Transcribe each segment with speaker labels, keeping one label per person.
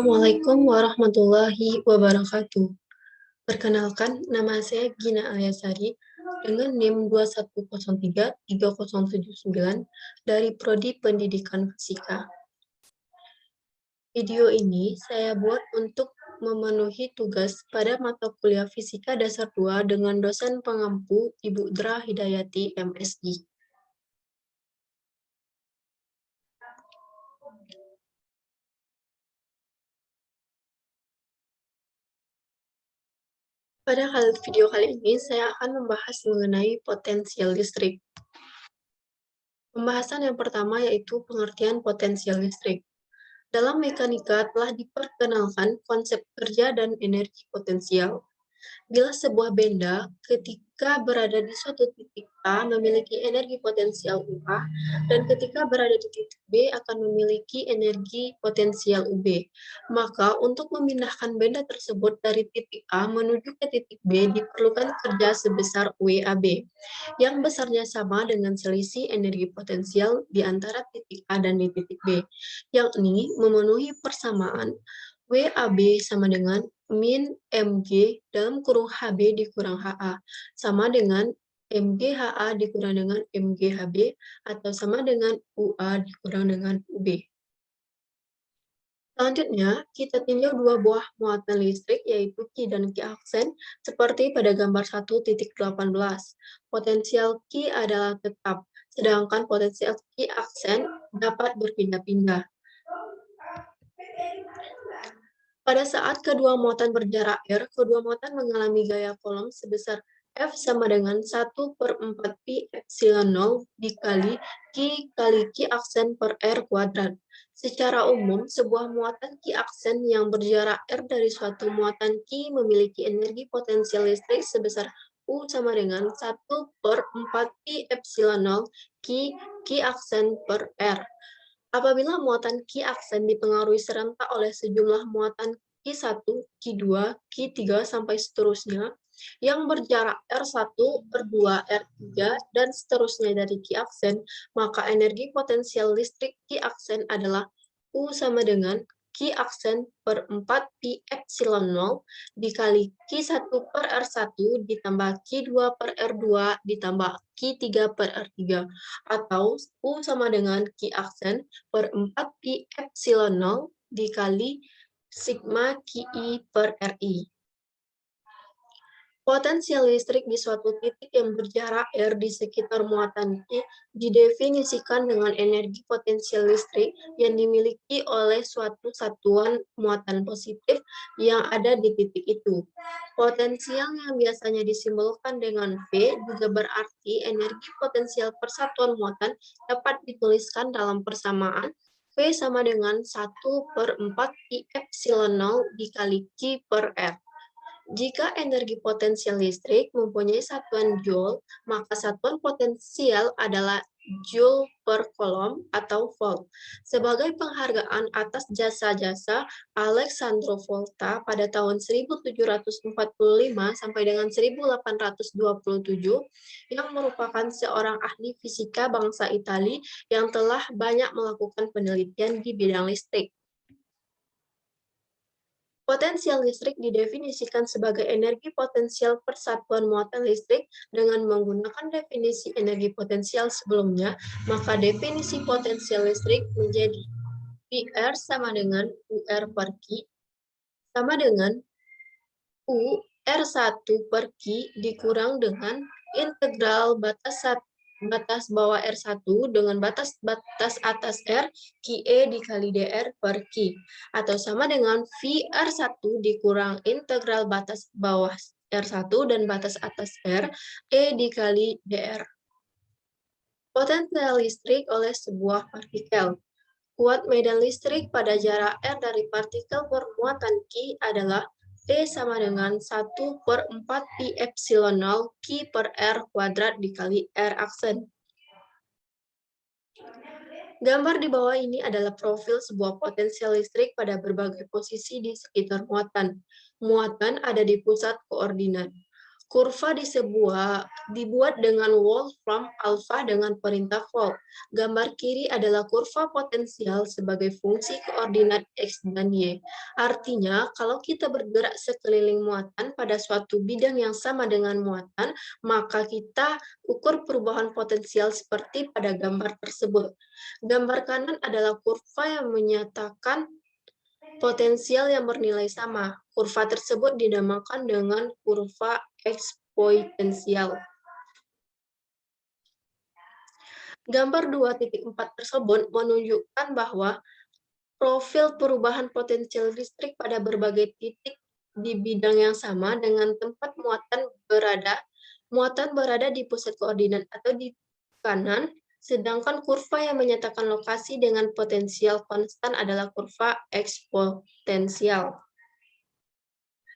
Speaker 1: Assalamualaikum warahmatullahi wabarakatuh. Perkenalkan, nama saya Gina Alyasari dengan NIM 21033079 dari Prodi Pendidikan Fisika. Video ini saya buat untuk memenuhi tugas pada mata kuliah Fisika Dasar 2 dengan dosen pengampu Ibu Dra Hidayati, MSI. Pada video kali ini, saya akan membahas mengenai potensial listrik. Pembahasan yang pertama yaitu pengertian potensial listrik. Dalam mekanika telah diperkenalkan konsep kerja dan energi potensial. Bila sebuah benda ketika berada di suatu titik A memiliki energi potensial UA, dan ketika berada di titik B akan memiliki energi potensial UB. Maka untuk memindahkan benda tersebut dari titik A menuju ke titik B diperlukan kerja sebesar WAB, yang besarnya sama dengan selisih energi potensial di antara titik A dan di titik B, yakni memenuhi persamaan WAB sama dengan min MG dalam kurung HB dikurang HA, sama dengan MGHA dikurang dengan MGHB, atau sama dengan UA dikurang dengan UB. Selanjutnya, kita tinjau dua buah muatan listrik, yaitu Q dan Q aksen, seperti pada gambar 1.18. Potensial Q adalah tetap, sedangkan potensial Q aksen dapat berpindah-pindah. Pada saat kedua muatan berjarak R, kedua muatan mengalami gaya kolom sebesar F sama dengan 1/4 pi epsilon 0 dikali Q kali Q aksen per R kuadrat. Secara umum, sebuah muatan Q aksen yang berjarak R dari suatu muatan Q memiliki energi potensial listrik sebesar U sama dengan 1/4 pi epsilon 0 Q aksen per R. Apabila muatan Q aksen dipengaruhi serentak oleh sejumlah muatan Q1, Q2, Q3, sampai seterusnya, yang berjarak R1, R2, R3, dan seterusnya dari Q aksen, maka energi potensial listrik Q aksen adalah U sama dengan Q aksen per 4 pi epsilon 0 dikali Q1 per R1 ditambah Q2 per R2 ditambah Q3 per R3, atau U sama dengan Q aksen per 4 pi epsilon 0 dikali sigma QI per RI. Potensial listrik di suatu titik yang berjarak R di sekitar muatan Q didefinisikan dengan energi potensial listrik yang dimiliki oleh suatu satuan muatan positif yang ada di titik itu. Potensial yang biasanya disimbolkan dengan V juga berarti energi potensial persatuan muatan dapat dituliskan dalam persamaan V sama dengan 1/4 pi epsilon 0 dikali Q per R. Jika energi potensial listrik mempunyai satuan joule, maka satuan potensial adalah joule per coulomb atau volt. Sebagai penghargaan atas jasa-jasa Alessandro Volta pada tahun 1745 sampai dengan 1827, yang merupakan seorang ahli fisika bangsa Italia yang telah banyak melakukan penelitian di bidang listrik. Potensial listrik didefinisikan sebagai energi potensial persatuan muatan listrik. Dengan menggunakan definisi energi potensial sebelumnya, maka definisi potensial listrik menjadi PR sama dengan UR per Q sama dengan U R1 per Q dikurang dengan integral batas bawah R1 dengan batas atas R QE dikali DR per Q, atau sama dengan V R1 dikurang integral batas bawah R1 dan batas atas R E dikali DR. Potensial listrik oleh sebuah partikel. Kuat medan listrik pada jarak R dari partikel bermuatan Q adalah E sama dengan 1/4 pi epsilon 0 Q per R kuadrat dikali R aksen. Gambar di bawah ini adalah profil sebuah potensial listrik pada berbagai posisi di sekitar muatan. Muatan ada di pusat koordinat. Kurva dibuat dengan Wolfram alpha dengan perintah volt. Gambar kiri adalah kurva potensial sebagai fungsi koordinat X dan Y. Artinya, kalau kita bergerak sekeliling muatan pada suatu bidang yang sama dengan muatan, maka kita ukur perubahan potensial seperti pada gambar tersebut. Gambar kanan adalah kurva yang menyatakan potensial yang bernilai sama. Kurva tersebut dinamakan dengan kurva eksponensial. Gambar 2.4 tersebut menunjukkan bahwa profil perubahan potensial listrik pada berbagai titik di bidang yang sama dengan tempat muatan berada di pusat koordinat atau di kanan, sedangkan kurva yang menyatakan lokasi dengan potensial konstan adalah kurva eksponensial.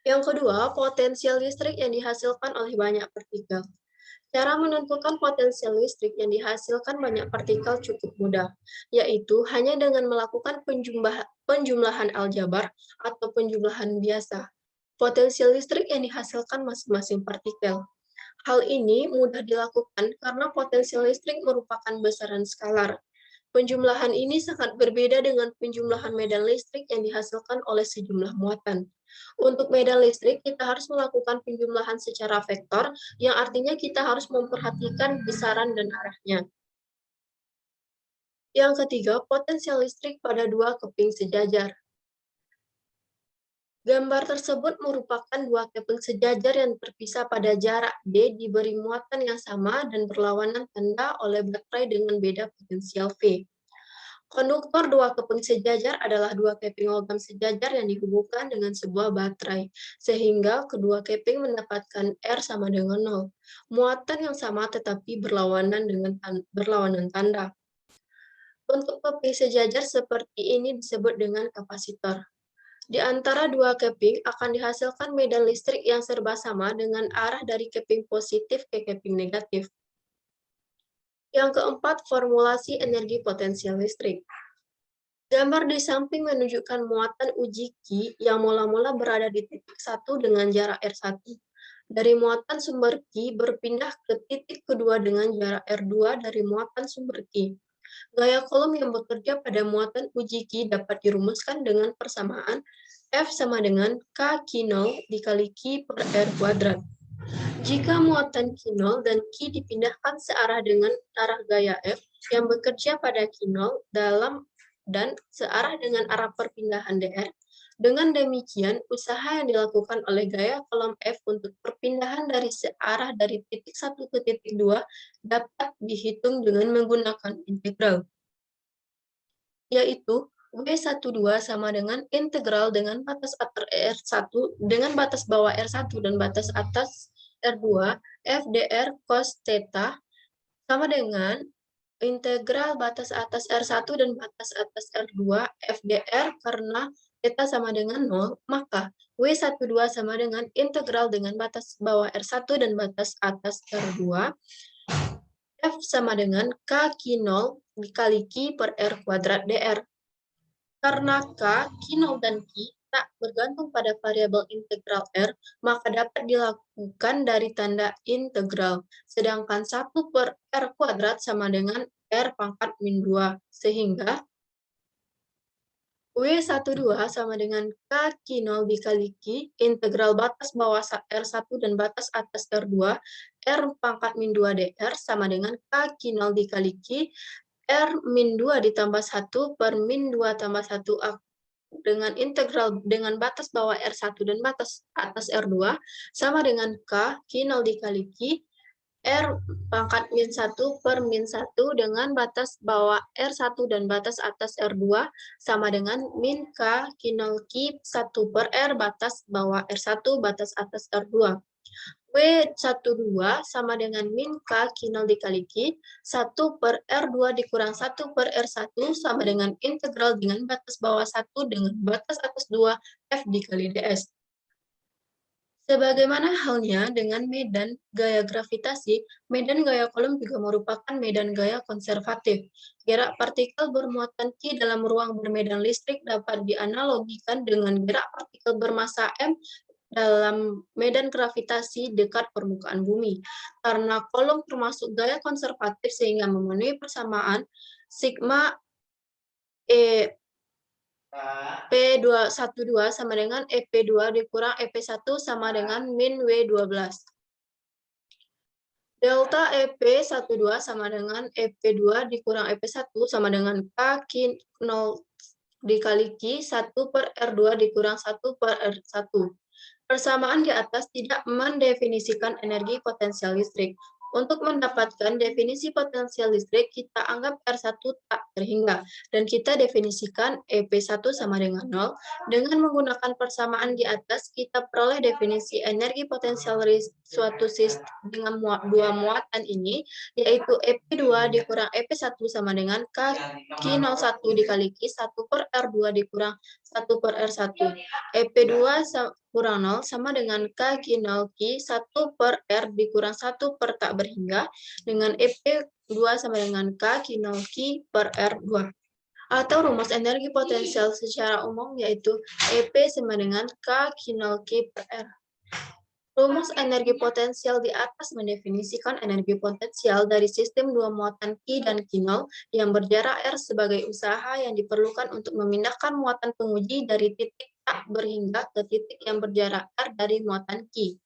Speaker 1: Yang kedua, potensial listrik yang dihasilkan oleh banyak partikel. Cara menentukan potensial listrik yang dihasilkan banyak partikel cukup mudah, yaitu hanya dengan melakukan penjumlahan aljabar atau penjumlahan biasa. Potensial listrik yang dihasilkan masing-masing partikel. Hal ini mudah dilakukan karena potensial listrik merupakan besaran skalar. Penjumlahan ini sangat berbeda dengan penjumlahan medan listrik yang dihasilkan oleh sejumlah muatan. Untuk medan listrik, kita harus melakukan penjumlahan secara vektor, yang artinya kita harus memperhatikan besaran dan arahnya. Yang ketiga, potensial listrik pada dua keping sejajar. Gambar tersebut merupakan dua keping sejajar yang terpisah pada jarak D diberi muatan yang sama dan berlawanan tanda oleh baterai dengan beda potensial V. Konduktor dua keping sejajar adalah dua keping logam sejajar yang dihubungkan dengan sebuah baterai, sehingga kedua keping mendapatkan R sama dengan 0. Muatan yang sama tetapi berlawanan tanda. Untuk keping sejajar seperti ini disebut dengan kapasitor. Di antara dua keping akan dihasilkan medan listrik yang serba sama dengan arah dari keping positif ke keping negatif. Yang keempat, formulasi energi potensial listrik. Gambar di samping menunjukkan muatan uji Q yang mula-mula berada di titik 1 dengan jarak R1. Dari muatan sumber Q berpindah ke titik kedua dengan jarak R2 dari muatan sumber Q. Gaya kolom yang bekerja pada muatan uji Q dapat dirumuskan dengan persamaan F sama dengan K Q0 dikali Q per R kuadrat. Jika muatan Q0 dan Q dipindahkan searah dengan arah gaya F yang bekerja pada Q0 dan searah dengan arah perpindahan dr, dengan demikian usaha yang dilakukan oleh gaya kolom F untuk perpindahan dari searah dari titik 1 ke titik 2 dapat dihitung dengan menggunakan integral, yaitu W12 sama dengan integral dengan batas atas R1 dengan batas bawah R1 dan batas atas R2 F dr cos theta sama dengan integral batas atas R1 dan batas atas R2 F dr karena theta sama dengan 0, maka W12 sama dengan integral dengan batas bawah R1 dan batas atas R2 F sama dengan K Q0 dikali Q per R kuadrat dr. Karena K, Q0 dan Q tak bergantung pada variabel integral R, maka dapat dilakukan dari tanda integral. Sedangkan 1 per R kuadrat sama dengan R pangkat min 2. Sehingga W12 sama dengan K Q0 dikali Q, integral batas bawah R1 dan batas atas R2, R pangkat min 2 dr sama dengan K Q0 dikali Q, R min 2 ditambah 1 per min 2 tambah 1 dengan integral dengan batas bawah R1 dan batas atas R2 sama dengan K Q0 dikali Q, R pangkat min 1 per min 1 dengan batas bawah R1 dan batas atas R2 sama dengan min K Q0 Q 1 per R batas bawah R1 batas atas R2. W12 sama dengan min K Q0 dikali Q, 1 per R2 dikurang 1 per R1 sama dengan integral dengan batas bawah 1 dengan batas atas 2 F dikali ds. Sebagaimana halnya dengan medan gaya gravitasi, medan gaya kolom juga merupakan medan gaya konservatif. Gerak partikel bermuatan Q dalam ruang bermedan listrik dapat dianalogikan dengan gerak partikel bermassa M dalam medan gravitasi dekat permukaan bumi. Karena Coulomb termasuk gaya konservatif sehingga memenuhi persamaan sigma E P212 sama dengan EP2 dikurang EP1 sama dengan min W12. Delta EP12 sama dengan EP2 dikurang EP1 sama dengan K0 dikali Q 1 per R2 dikurang 1 per R1. Persamaan di atas tidak mendefinisikan energi potensial listrik. Untuk mendapatkan definisi potensial listrik, kita anggap R1 tak terhingga, dan kita definisikan EP1 sama dengan 0. Dengan menggunakan persamaan di atas, kita peroleh definisi energi potensial suatu sistem dengan dua muatan ini, yaitu EP2 dikurang EP1 sama dengan Q01 dikali Q1 per R2 dikurang 1 per R1. EP2 kurang 0 sama dengan K Q0 Q1 per R dikurang 1 per tak berhingga dengan EP2 sama dengan K Q0 Q per R2. Atau rumus energi potensial secara umum yaitu EP sama dengan K Q0 Q per R. Rumus energi potensial di atas mendefinisikan energi potensial dari sistem dua muatan Q dan Q0 yang berjarak R sebagai usaha yang diperlukan untuk memindahkan muatan penguji dari titik tak berhingga ke titik yang berjarak R dari muatan Q.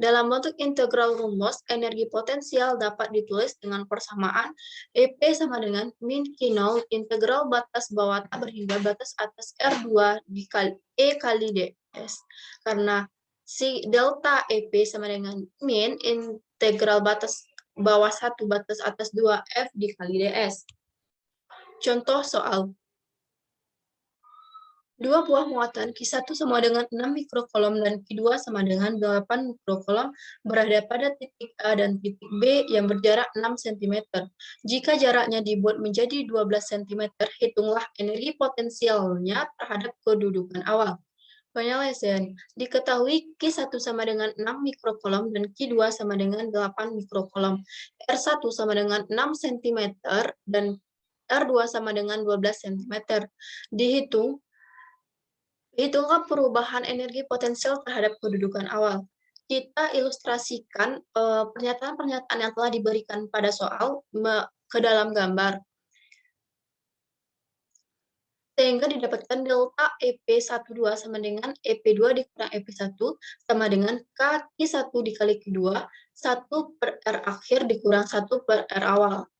Speaker 1: Dalam bentuk integral rumus, energi potensial dapat ditulis dengan persamaan EP sama dengan min Q0 integral batas bawah tak berhingga batas atas R2 dikali E kali ds. Karena si delta EP sama dengan min integral batas bawah 1 batas atas 2F dikali ds. Contoh soal. Dua buah muatan Q1 sama dengan 6 mikrokolom dan Q2 sama dengan 8 mikrokolom berada pada titik A dan titik B yang berjarak 6 cm. Jika jaraknya dibuat menjadi 12 cm, hitunglah energi potensialnya terhadap kedudukan awal. Penyelesaian. Diketahui Q1 sama dengan 6 mikrokolom dan Q2 sama dengan 8 mikrokolom. R1 sama dengan 6 cm dan R2 sama dengan 12 cm. Hitunglah perubahan energi potensial terhadap kedudukan awal. Kita ilustrasikan pernyataan-pernyataan yang telah diberikan pada soal ke dalam gambar. Sehingga didapatkan delta EP12 sama dengan EP2 dikurang EP1 sama dengan K1 dikali Q2, 1 per R akhir dikurang 1 per R awal.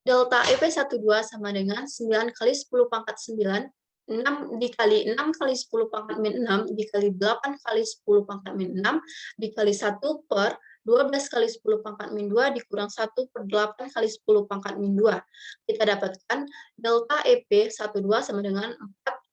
Speaker 1: Delta EP12 sama dengan 9 kali 10 pangkat 9, 6 dikali 6 kali 10 pangkat min 6 dikali 8 kali 10 pangkat min 6 dikali 1 per 12 kali 10 pangkat min 2 dikurang 1 per 8 kali 10 pangkat min 2. Kita dapatkan delta EP12 sama dengan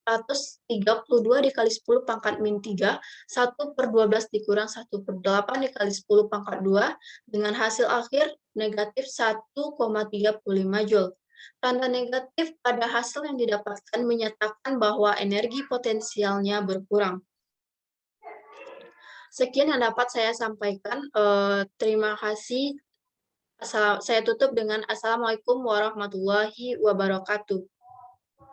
Speaker 1: 432 dikali 10 pangkat min 3, 1 per 12 dikurang 1 per 8 dikali 10 pangkat 2, dengan hasil akhir negatif 1,35 Joule. Tanda negatif pada hasil yang didapatkan menyatakan bahwa energi potensialnya berkurang. Sekian yang dapat saya sampaikan. Terima kasih. Saya tutup dengan Assalamualaikum warahmatullahi wabarakatuh.